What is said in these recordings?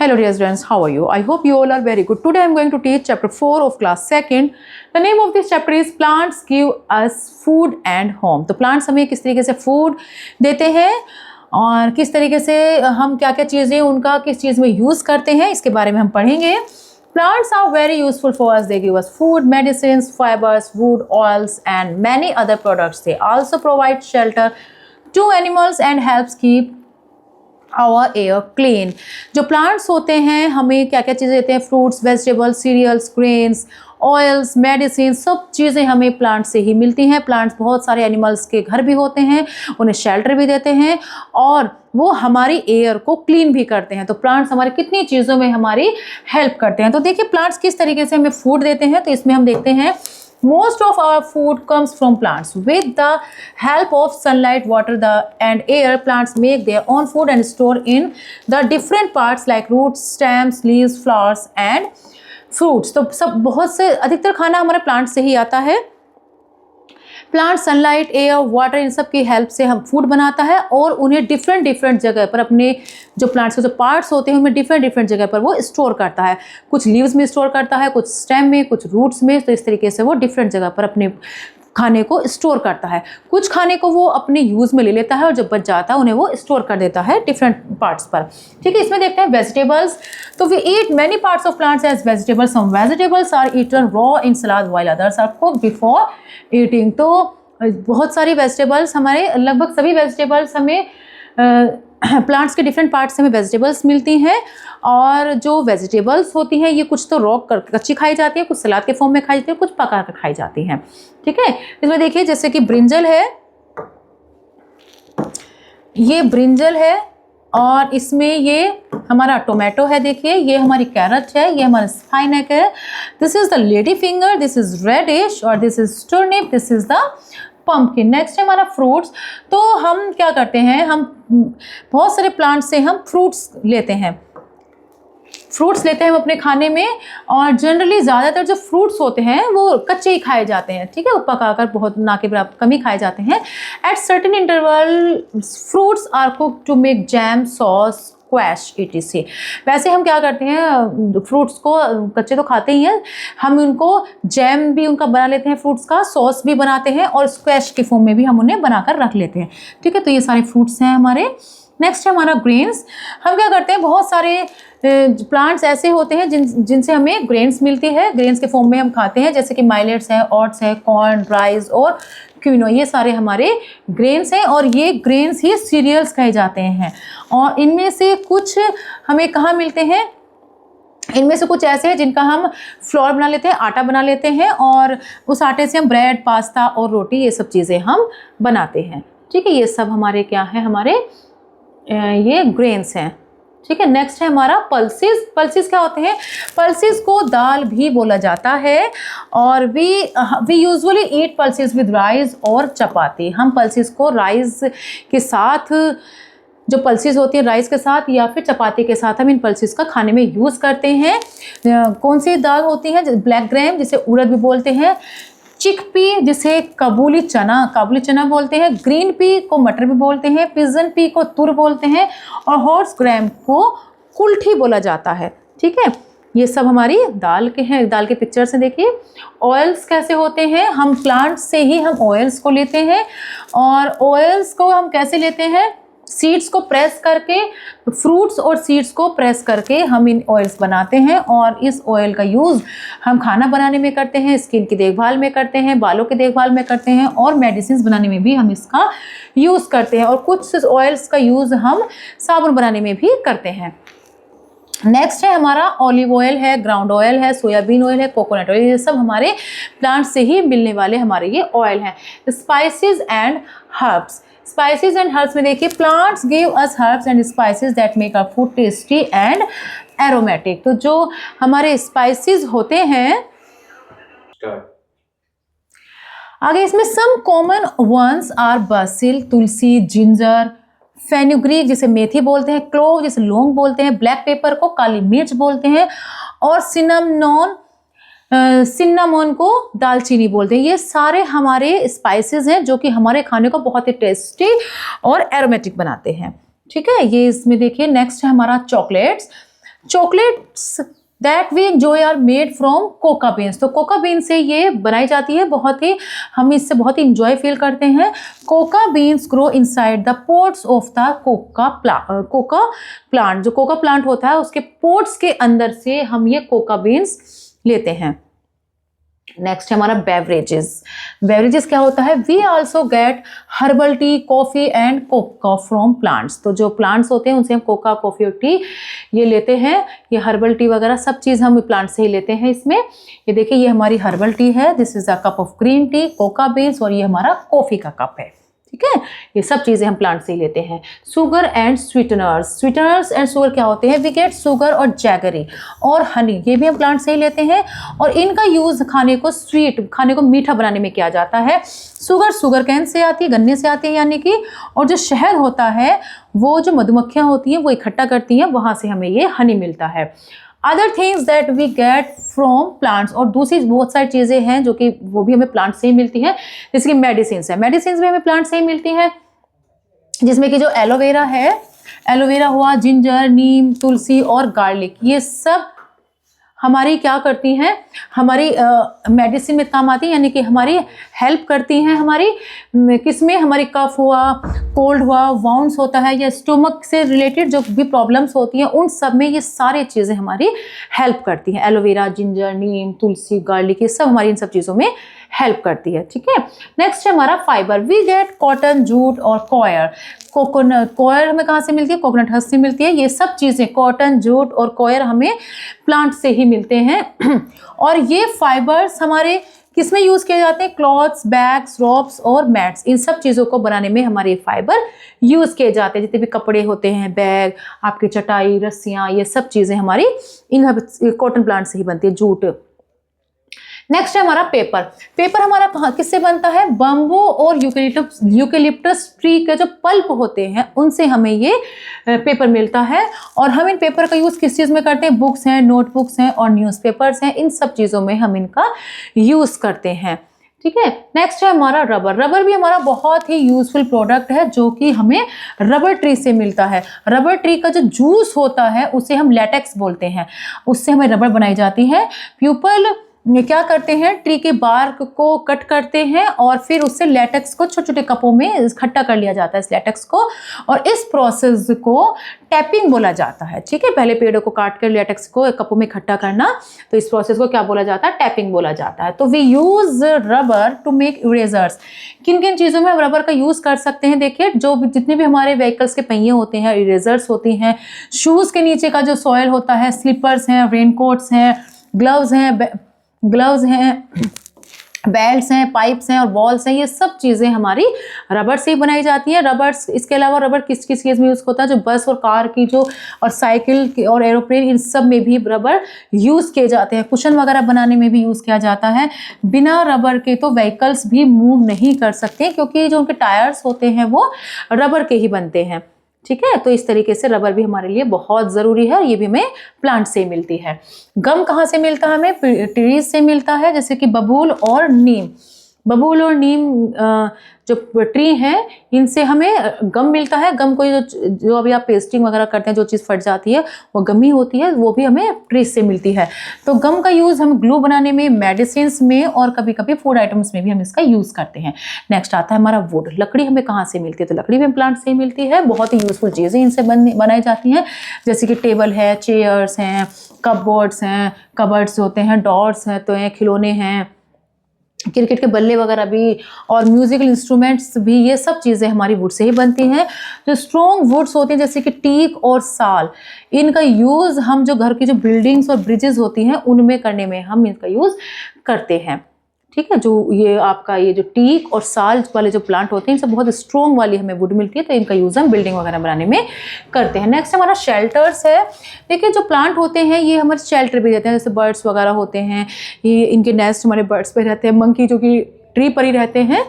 Hello dear students, how are you? I hope you all are very good. Today I am going to teach chapter 4 of class 2nd. The name of this chapter is Plants Give Us Food and Home. तो plants हमें किस तरीके से food देते हैं और किस तरीके से हम क्या क्या चीज़ें उनका किस चीज़ में यूज़ करते हैं, इसके बारे में हम पढ़ेंगे. Plants are very useful for us. They give us food, medicines, fibers, wood, oils and many other products. They also provide shelter to animals and helps keep our air clean. जो plants होते हैं हमें क्या क्या चीज़ें देते हैं, fruits, vegetables, cereals, grains, oils, medicines, सब चीज़ें हमें plants से ही मिलती हैं. plants बहुत सारे animals के घर भी होते हैं, उन्हें shelter भी देते हैं और वो हमारी एयर को क्लीन भी करते हैं. तो प्लांट्स हमारे कितनी चीज़ों में हमारी हेल्प करते हैं. तो देखिए प्लांट्स किस तरीके से हमें फूड देते हैं. तो इसमें हम देखते हैं most of our food comes from plants. With the help of sunlight, water, and air, plants make their own food and store in the different parts like roots, stems, leaves, flowers and fruits. तो सब बहुत से अधिकतर खाना हमारे plant से ही आता है. Plant sunlight, air, water in सब की हेल्प से हम फूड बनाता है और उन्हें डिफरेंट जगह पर अपने जो प्लांट्स के जो पार्ट्स होते हैं उनमें डिफरेंट जगह पर वो स्टोर करता है. कुछ लीव्स में स्टोर करता है, कुछ स्टेम में, कुछ रूट्स में. तो इस तरीके से वो डिफरेंट जगह पर अपने खाने को स्टोर करता है. कुछ खाने को वो अपने यूज़ में ले लेता है और जब बच जाता है उन्हें वो स्टोर कर देता है डिफरेंट पार्ट्स पर. ठीक है, इसमें देखते हैं वेजिटेबल्स. तो we eat many parts of plants as vegetables. Some vegetables are eaten raw in salad while others are cooked before eating. तो बहुत सारी वेजिटेबल्स, हमारे लगभग सभी वेजिटेबल्स हमें प्लांट्स के डिफरेंट पार्ट्स से हमें वेजिटेबल्स मिलती हैं. और जो वेजिटेबल्स होती हैं ये कुछ तो रॉ कच्ची खाई जाती है, कुछ सलाद के फॉर्म में खाई जाती है, कुछ पका कर खाई जाती हैं. ठीक है, इसमें देखिए जैसे कि ब्रिंजल है, ये ब्रिंजल है और इसमें ये हमारा टोमेटो है. देखिए ये हमारी कैरेट है, ये हमारा स्पाइनक है. This is the lady finger, this is radish और this is turnip, this is the pumpkin. Next है हमारा फ्रूट्स. तो हम क्या करते हैं, हम बहुत सारे प्लांट से हम फ्रूट्स लेते हैं हम अपने खाने में. और जनरली ज़्यादातर जो फ्रूट्स होते हैं वो कच्चे ही खाए जाते हैं. ठीक है, वो पकाकर बहुत ना के बराबर कम ही खाए जाते हैं. At certain interval fruits are cooked to make jam, sauce, squash etc. वैसे हम क्या करते हैं, फ्रूट्स को कच्चे तो खाते ही हैं, हम उनको जैम भी उनका बना लेते हैं, फ्रूट्स का सॉस भी बनाते हैं और स्क्वैश के फॉर्म में भी हम उन्हें बनाकर रख लेते हैं. ठीक है, तो ये सारे फ्रूट्स हैं हमारे. नेक्स्ट है हमारा ग्रेन्स. हम क्या करते हैं, बहुत सारे प्लांट्स ऐसे होते हैं जिनसे हमें ग्रेन्स मिलती है, ग्रेन्स के फॉर्म में हम खाते हैं, जैसे कि माइलेट्स है, ओट्स है, कॉर्न, राइस और क्विनोआ. ये सारे हमारे ग्रेन्स हैं और ये ग्रेन्स ही सीरियल्स कहे जाते हैं. और इनमें से कुछ हमें कहाँ मिलते हैं, इनमें से कुछ ऐसे हैं जिनका हम फ्लोर बना लेते हैं, आटा बना लेते हैं और उस आटे से हम ब्रेड, पास्ता और रोटी ये सब चीज़ें हम बनाते हैं. ठीक है, ये सब हमारे क्या है, हमारे ये ग्रेन्स हैं. ठीक है, नेक्स्ट है हमारा पल्सेस. पल्सेस क्या होते हैं, पल्सेस को दाल भी बोला जाता है और we usually eat pulses with rice और चपाती. हम पल्सेस को राइस के साथ, जो पल्सेस होती हैं राइस के साथ या फिर चपाती के साथ हम इन पल्सेस का खाने में यूज़ करते हैं. कौन सी दाल होती है, ब्लैक ग्राम जिसे उड़द भी बोलते हैं, चिकपी जिसे काबुली चना बोलते हैं, ग्रीन पी को मटर भी बोलते हैं, पिजन पी को तुर बोलते हैं और हॉर्स ग्राम को कुल्थी बोला जाता है. ठीक है, ये सब हमारी दाल के हैं. दाल के पिक्चर से देखिए. ऑयल्स कैसे होते हैं, हम प्लांट से ही हम ऑयल्स को लेते हैं और ऑयल्स को हम कैसे लेते हैं, सीड्स को प्रेस करके, फ्रूट्स और सीड्स को प्रेस करके हम इन ऑयल्स बनाते हैं और इस ऑयल का यूज़ हम खाना बनाने में करते हैं, स्किन की देखभाल में करते हैं, बालों की देखभाल में करते हैं और मेडिसिन बनाने में भी हम इसका यूज़ करते हैं. और कुछ ऑयल्स का यूज़ हम साबुन बनाने में भी करते हैं. नेक्स्ट है हमारा ऑलिव ऑयल है, ग्राउंड ऑयल है, सोयाबीन ऑयल है, कोकोनट ऑयल. ये सब हमारे प्लांट से ही मिलने वाले हमारे ये ऑयल हैं. Spices and herbs. Spices and herbs में देखिए, plants give us herbs and spices that make our food tasty and aromatic. तो जो हमारे स्पाइसेस होते हैं, आगे इसमें some common ones are basil, tulsi, ginger, fenugreek जिसे मेथी बोलते हैं, क्लोव जिसे लौंग बोलते हैं, ब्लैक पेपर को काली मिर्च बोलते हैं और सिन्नामोन को दालचीनी बोलते हैं. ये सारे हमारे स्पाइसेस हैं जो कि हमारे खाने को बहुत ही टेस्टी और एरोमेटिक बनाते हैं. ठीक है, ये इसमें देखिए. नेक्स्ट है हमारा chocolates. Chocolates that we enjoy are made from cocoa beans. तो कोका बीन से ये बनाई जाती है, बहुत ही हम इससे बहुत ही इंजॉय फील करते हैं। Coca beans grow inside the ports of the Coca plant. जो कोका प्लांट होता है उसके पोर्ट्स के अंदर से हम ये कोका बीन्स लेते हैं। नेक्स्ट है हमारा बेवरेजेस। बेवरेजेस क्या होता है? We also get herbal tea, coffee and cocoa from plants. तो जो प्लांट्स होते हैं उनसे हम कोका, कॉफी और टी ये लेते हैं। ये हर्बल टी वगैरह सब चीज़ हम प्लांट से ही लेते हैं इसमें। ये देखिए ये हमारी हर्बल टी है, this is a cup of green tea, Coca beans, और ये हमारा कॉफी का कप है। ठीक है, ये सब चीज़ें हम प्लांट से ही लेते हैं। Sugar and sweeteners. Sweeteners and sugar क्या होते हैं? वी गेट शुगर और जैगरी और हनी, ये भी हम प्लांट से ही लेते हैं। और इनका यूज़ खाने को स्वीट, खाने को मीठा बनाने में किया जाता है। शुगर कैन से आती है, गन्ने से आती है यानी कि। और जो शहद होता है वो जो मधुमक्खियाँ होती हैं वो इकट्ठा करती हैं, वहाँ से हमें ये हनी मिलता है। Other things that we get from plants, और दूसरी बहुत सारी चीज़ें हैं जो कि वो भी हमें प्लांट से ही मिलती हैं। जैसे कि मेडिसिन है, मेडिसिन भी हमें प्लांट से ही मिलती हैं, जिसमें कि जो एलोवेरा है, एलोवेरा हुआ, जिंजर, नीम, तुलसी और गार्लिक, ये सब हमारी क्या करती हैं? हमारी मेडिसिन में काम आती है, यानी कि हमारी हेल्प करती हैं। हमारी किसमें? हमारी कफ हुआ, कोल्ड हुआ, वाउंड्स होता है, या स्टोमक से रिलेटेड जो भी प्रॉब्लम्स होती हैं उन सब में ये सारी चीज़ें हमारी हेल्प करती हैं। एलोवेरा, जिंजर, नीम, तुलसी, गार्लिक, ये सब हमारी इन सब चीज़ों में हेल्प करती है। ठीक है, नेक्स्ट है हमारा fibre. We get cotton, jute और कॉयर। कोकोनट, कॉयर हमें कहाँ से मिलती है? कोकोनट हस्क से मिलती है। ये सब चीज़ें कॉटन, जूट और कॉयर हमें प्लांट से ही मिलते हैं। और ये फाइबर्स हमारे किस में यूज़ किए जाते हैं? क्लॉथ्स, बैग्स, रोप्स और मैट्स, इन सब चीज़ों को बनाने में हमारे फाइबर यूज़ किए जाते हैं। जितने भी कपड़े होते हैं, बैग, आपकी चटाई, रस्सियाँ, ये सब चीज़ें हमारी इन कॉटन प्लांट से ही बनती है, जूट। नेक्स्ट है हमारा पेपर। पेपर हमारा कहाँ किससे बनता है? बम्बू और यूकेलिप्टस ट्री के जो पल्प होते हैं उनसे हमें ये पेपर मिलता है। और हम इन पेपर का यूज़ किस चीज़ में करते हैं? बुक्स हैं, नोटबुक्स हैं और न्यूज़पेपर्स हैं, इन सब चीज़ों में हम इनका यूज़ करते हैं। ठीक है, नेक्स्ट है हमारा रबर। रबर भी हमारा बहुत ही यूजफुल प्रोडक्ट है जो कि हमें रबर ट्री से मिलता है। रबर ट्री का जो जूस होता है उसे हम लेटेक्स बोलते हैं, उससे हमें रबर बनाई जाती है। प्यूपल क्या करते हैं? ट्री के बार्क को कट करते हैं और फिर उससे लेटेक्स को छोटे छोटे कपों में इकट्ठा कर लिया जाता है, इस लेटेक्स को, और इस प्रोसेस को टैपिंग बोला जाता है। ठीक है, पहले पेड़ों को काट कर लेटेक्स को कपों में इकट्ठा करना, तो इस प्रोसेस को क्या बोला जाता है? टैपिंग बोला जाता है। तो we use rubber to make erasers. किन किन चीज़ों में हम रबर का यूज़ कर सकते हैं? देखिए, जो जितने भी हमारे व्हीकल्स के पहिए होते हैं, इरेजर्स होती हैं, शूज़ के नीचे का जो सॉयल होता है, स्लीपर्स हैं, रेनकोट्स हैं, ग्लव्स हैं, बेल्ट्स हैं, पाइप्स हैं और बॉल्स हैं, ये सब चीज़ें हमारी रबर से ही बनाई जाती हैं। रबर्स, इसके अलावा रबर किस किस चीज़ में यूज़ होता है? जो बस और कार की जो, और साइकिल और एरोप्लेन, इन सब में भी रबर यूज़ किए जाते हैं। कुशन वगैरह बनाने में भी यूज़ किया जाता है। बिना रबर के तो व्हीकल्स भी मूव नहीं कर सकते, क्योंकि जो उनके टायर्स होते हैं वो रबर के ही बनते हैं। ठीक है, तो इस तरीके से रबर भी हमारे लिए बहुत ज़रूरी है, और ये भी हमें प्लांट से मिलती है। गम कहाँ से मिलता है? हमें ट्रीज से मिलता है, जैसे कि बबूल और नीम। बबूल और नीम जो ट्री हैं, इनसे हमें गम मिलता है। गम को जो अभी आप पेस्टिंग वगैरह करते हैं, जो चीज़ फट जाती है वो गम ही होती है, वो भी हमें ट्रीज से मिलती है। तो गम का यूज़ हम ग्लू बनाने में, मेडिसिन में और कभी कभी फूड आइटम्स में भी हम इसका यूज़ करते हैं। नेक्स्ट आता है हमारा वुड। लकड़ी हमें कहाँ से मिलती है? तो लकड़ी भी प्लांट से ही मिलती है। बहुत ही यूज़फुल चीज़ें इनसे बनाई जाती हैं, जैसे कि टेबल है, चेयर्स हैं, कपबोर्ड्स हैं, कबर्ड्स होते हैं, डॉर्स हैं, तो खिलौने हैं, क्रिकेट के बल्ले वगैरह भी, और म्यूजिकल इंस्ट्रूमेंट्स भी, ये सब चीज़ें हमारी वुड से ही बनती हैं। जो स्ट्रॉन्ग वुड्स होते हैं, जैसे कि टीक और साल, इनका यूज़ हम जो घर की जो बिल्डिंग्स और ब्रिजेस होती हैं उनमें करने में हम इनका यूज़ करते हैं। ठीक है, जो ये आपका ये जो टीक और साल वाले जो प्लांट होते हैं, इनसे बहुत स्ट्रॉन्ग वाली हमें वुड मिलती है, तो इनका यूज़ हम बिल्डिंग वगैरह बनाने में करते हैं। नेक्स्ट हमारा शेल्टर्स है। देखिए, जो प्लांट होते हैं ये हमारे शेल्टर भी देते हैं, जैसे बर्ड्स वगैरह होते हैं, ये इनके नेस्ट हमारे बर्ड्स पे रहते हैं। मंकी जो कि ट्री पर ही रहते हैं,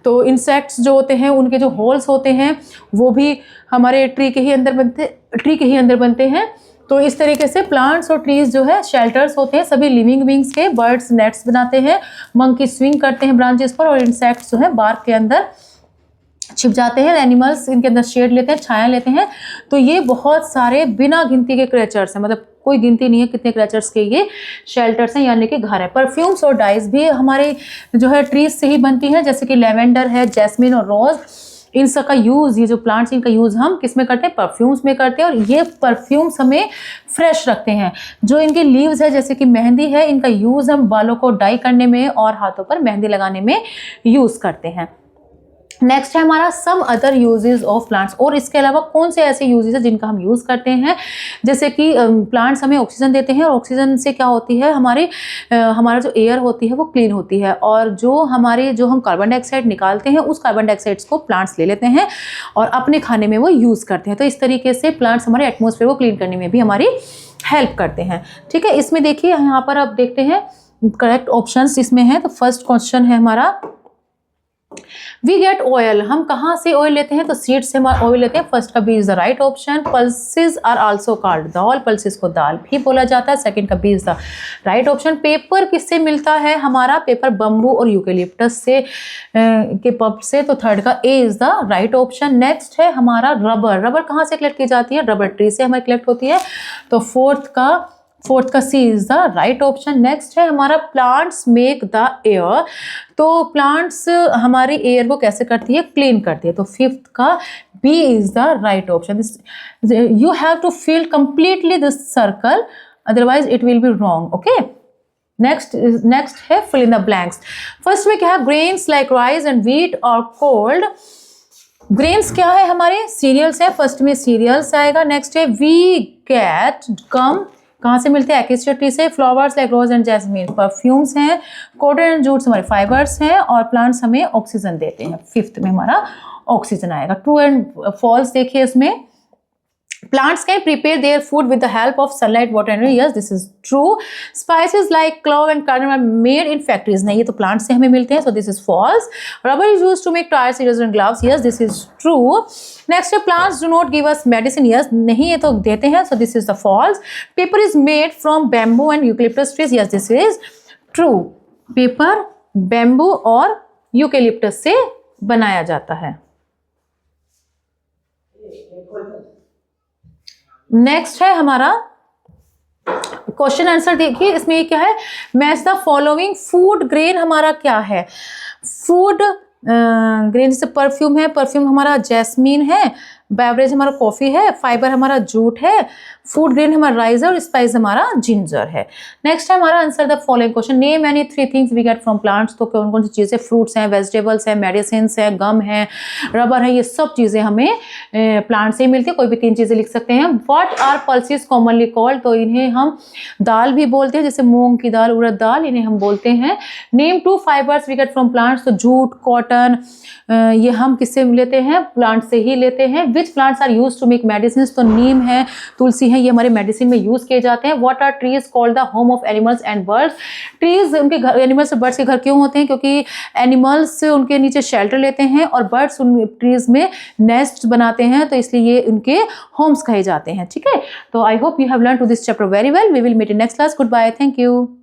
तो इंसेक्ट्स जो होते हैं उनके जो होल्स होते हैं वो भी हमारे ट्री के ही अंदर बनते हैं। तो इस तरीके से प्लांट्स और ट्रीज जो है शेल्टर्स होते हैं सभी लिविंग बींग्स के। बर्ड्स नेट्स बनाते हैं, मंकी स्विंग करते हैं ब्रांचेस पर, और इंसेक्ट्स जो है बार्क के अंदर छिप जाते हैं। एनिमल्स इनके अंदर शेड लेते हैं, छाया लेते हैं। तो ये बहुत सारे बिना गिनती के क्रिएचर्स हैं, मतलब कोई गिनती नहीं है कितने क्रिएचर्स के ये शेल्टर्स हैं यानी कि घर है। परफ्यूम्स और डाइज भी हमारे जो है ट्रीज से ही बनती हैं, जैसे कि लेवेंडर है, जैस्मिन और रोज, इन सब का यूज़, ये जो प्लांट्स इनका यूज़ हम किस में करते हैं, परफ्यूम्स में करते हैं। और ये परफ्यूम्स हमें फ्रेश रखते हैं। जो इनके लीव्स है जैसे कि मेहंदी है, इनका यूज़ हम बालों को डाई करने में और हाथों पर मेहंदी लगाने में यूज़ करते हैं। नेक्स्ट है हमारा some other uses of plants, और इसके अलावा कौन से ऐसे यूजेस हैं जिनका हम यूज़ करते हैं। जैसे कि प्लांट्स हमें ऑक्सीजन देते हैं और ऑक्सीजन से क्या होती है, हमारा जो एयर होती है वो क्लीन होती है, और जो हम कार्बन डाइऑक्साइड निकालते हैं उस कार्बन डाइऑक्साइड्स को प्लांट्स ले लेते हैं और अपने खाने में वो यूज़ करते हैं। तो इस तरीके से प्लांट्स हमारे एटमॉस्फेयर को क्लीन करने में भी हमारी हेल्प करते हैं। ठीक है, इसमें देखिए यहाँ पर आप देखते हैं करेक्ट ऑप्शंस इसमें है। तो फर्स्ट क्वेश्चन है हमारा वी गेट ऑयल, हम कहाँ से ऑयल लेते हैं, तो सीड से हम ऑयल लेते हैं। फर्स्ट का B is the right option. Pulses are also called dal, pulses को दाल भी बोला जाता है। सेकंड का B is the right option. Paper किससे मिलता है, हमारा पेपर बम्बू और यूकेलिप्टस से के पल्प से, तो थर्ड का A is the right option. Next है हमारा रबर, रबर कहाँ से कलेक्ट की जाती है, रबर ट्री से हमारी कलेक्ट होती है, तो फोर्थ का C is the right option. Next है हमारा प्लांट्स मेक द एयर, तो प्लांट्स हमारे एयर को कैसे करती है, क्लीन करती है, तो फिफ्थ का B is the right option. You have to fill completely this circle, otherwise it will be wrong. Okay, next है fill in the blanks. First में क्या है, grains like rice and wheat और cold. Grains क्या है, हमारे serials है, first में सीरियल्स आएगा। नेक्स्ट है वी गेट गम, कहाँ से मिलते हैं, एकेसिया ट्री से। Flowers like rose and jasmine, perfumes हैं। कॉटन एंड जूट्स हमारे फाइबर्स हैं, और प्लांट्स हमें ऑक्सीजन देते हैं। फिफ्थ में हमारा ऑक्सीजन आएगा। ट्रू एंड फॉल्स देखिए इसमें, plants can prepare their food with the help of sunlight, water and yes, this is true. Spices like clove and cardamom are made in factories, नहीं, ये तो plants से हमें मिलते हैं, so this is false. Rubber is used to make tires, scissors and gloves, yes, this is true. Next, plants do not give us medicine, yes, नहीं, ये तो देते हैं, so this is the false. Paper is made from bamboo and eucalyptus trees, yes, this is true. Paper bamboo और eucalyptus से बनाया जाता है। नेक्स्ट है हमारा क्वेश्चन आंसर, देखिए इसमें क्या है, match the following food grain हमारा क्या है, फूड ग्रेन जैसे परफ्यूम है, परफ्यूम हमारा जैस्मीन है, बेवरेज हमारा कॉफी है, फाइबर हमारा जूट है, फूड ग्रेन हमारा राइस है और स्पाइस हमारा जिंजर है। नेक्स्ट है हमारा answer the following question, name any 3 things we get from plants, तो कौन कौन सी चीज़ें, फ्रूट्स हैं, वेजिटेबल्स हैं, मेडिसिन है, गम है, रबर है, ये सब चीज़ें हमें प्लांट से ही मिलती है। कोई भी 3 चीज़ें लिख सकते हैं। What are pulses commonly called, तो इन्हें हम दाल भी बोलते हैं, जैसे मूंग की दाल, उड़द दाल, इन्हें हम बोलते हैं। Name 2 fibres we get from plants, तो जूट, कॉटन, ये हम किससे लेते हैं, प्लांट से ही लेते हैं। Which plants are use to make medicine, तो नीम है, तुलसी है, ये हमारे मेडिसिन में यूज किए जाते हैं। What are trees called the home of animals and birds, trees उनके घर, एनिमल्स और बर्ड्स के घर क्यों होते हैं, क्योंकि एनिमल्स उनके नीचे शेल्टर लेते हैं और बर्ड्स उन ट्रीज में नेस्ट बनाते हैं, तो इसलिए ये उनके होम्स कहे जाते हैं। ठीक है, तो I hope you have learn to this chapter very well. We will meet in next class. Good bye, thank you.